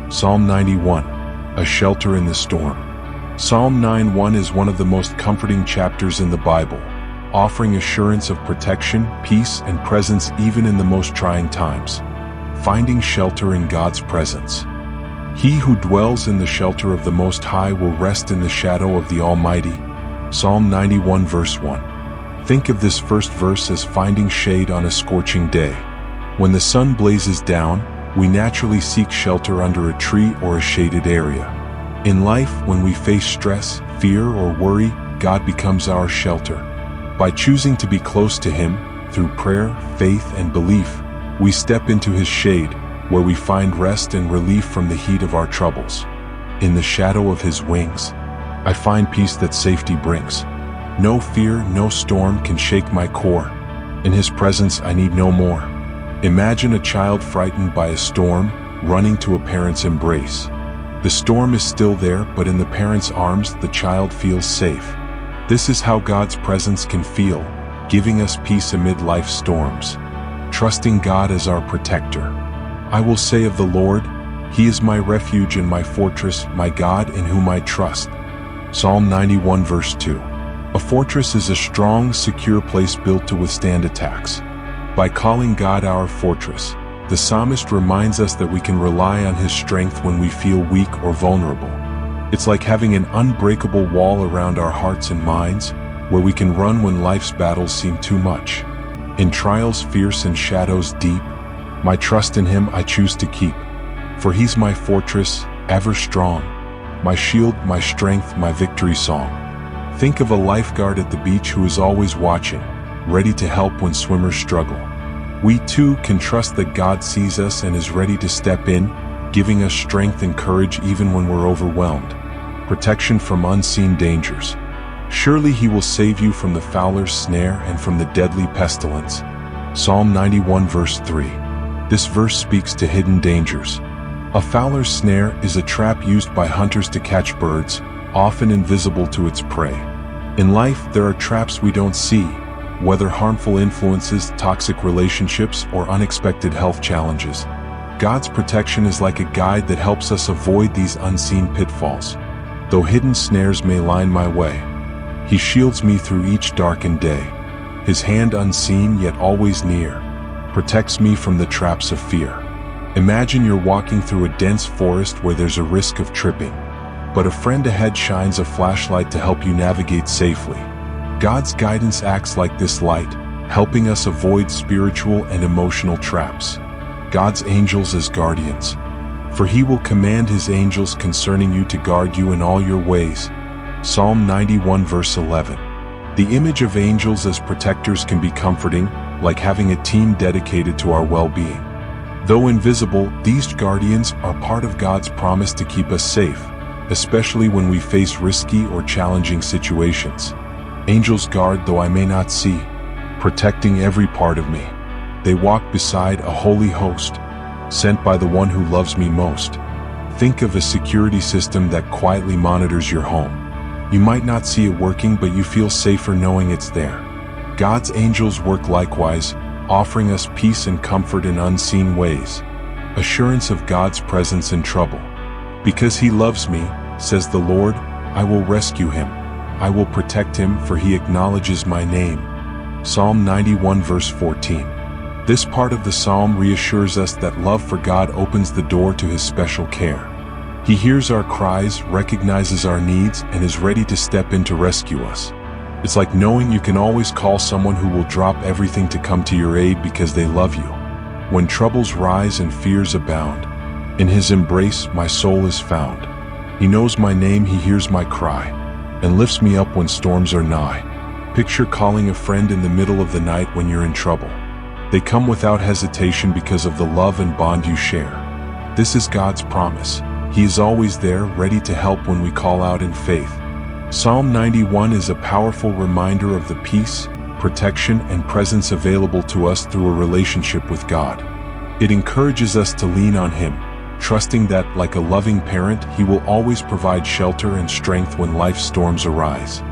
Psalm 91, a shelter in the storm. Psalm 91 is one of the most comforting chapters in the Bible, offering assurance of protection, peace, and presence even in the most trying times. Finding shelter in God's presence. He who dwells in the shelter of the Most High will rest in the shadow of the Almighty. Psalm 91 verse 1. Think of this first verse as finding shade on a scorching day. When the sun blazes down, we naturally seek shelter under a tree or a shaded area. In life, when we face stress, fear, or worry, God becomes our shelter. By choosing to be close to Him, through prayer, faith, and belief, we step into His shade, where we find rest and relief from the heat of our troubles. In the shadow of His wings, I find peace that safety brings. No fear, no storm can shake my core. In His presence I need no more. Imagine a child frightened by a storm, running to a parent's embrace. The storm is still there, but in the parent's arms the child feels safe. This is how God's presence can feel, giving us peace amid life's storms. Trusting God as our protector. I will say of the Lord, He is my refuge and my fortress, my God in whom I trust. Psalm 91 verse 2. A fortress is a strong, secure place built to withstand attacks. By calling God our fortress, the psalmist reminds us that we can rely on His strength when we feel weak or vulnerable. It's like having an unbreakable wall around our hearts and minds, where we can run when life's battles seem too much. In trials fierce and shadows deep, my trust in Him I choose to keep. For He's my fortress, ever strong, my shield, my strength, my victory song. Think of a lifeguard at the beach who is always watching, ready to help when swimmers struggle. We too can trust that God sees us and is ready to step in, giving us strength and courage even when we're overwhelmed. Protection from unseen dangers. Surely He will save you from the fowler's snare and from the deadly pestilence. Psalm 91 verse 3. This verse speaks to hidden dangers. A fowler's snare is a trap used by hunters to catch birds, often invisible to its prey. In life, there are traps we don't see, whether harmful influences, toxic relationships, or unexpected health challenges. God's protection is like a guide that helps us avoid these unseen pitfalls. Though hidden snares may line my way, He shields me through each darkened day. His hand unseen yet always near, protects me from the traps of fear. Imagine you're walking through a dense forest where there's a risk of tripping, but a friend ahead shines a flashlight to help you navigate safely. God's guidance acts like this light, helping us avoid spiritual and emotional traps. God's angels as guardians. For He will command His angels concerning you to guard you in all your ways. Psalm 91 verse 11. The image of angels as protectors can be comforting, like having a team dedicated to our well-being. Though invisible, these guardians are part of God's promise to keep us safe, especially when we face risky or challenging situations. Angels guard though I may not see, protecting every part of me. They walk beside a holy host, sent by the one who loves me most. Think of a security system that quietly monitors your home. You might not see it working, but you feel safer knowing it's there. God's angels work likewise, offering us peace and comfort in unseen ways. Assurance of God's presence in trouble. Because He loves me, says the Lord, I will rescue him. I will protect him, for he acknowledges my name. Psalm 91 verse 14. This part of the psalm reassures us that love for God opens the door to His special care. He hears our cries, recognizes our needs, and is ready to step in to rescue us. It's like knowing you can always call someone who will drop everything to come to your aid because they love you. When troubles rise and fears abound, in His embrace my soul is found. He knows my name, He hears my cry, and lifts me up when storms are nigh. Picture calling a friend in the middle of the night when you're in trouble. They come without hesitation because of the love and bond you share. This is God's promise. He is always there, ready to help when we call out in faith. Psalm 91 is a powerful reminder of the peace, protection, and presence available to us through a relationship with God. It encourages us to lean on Him, trusting that, like a loving parent, He will always provide shelter and strength when life's storms arise.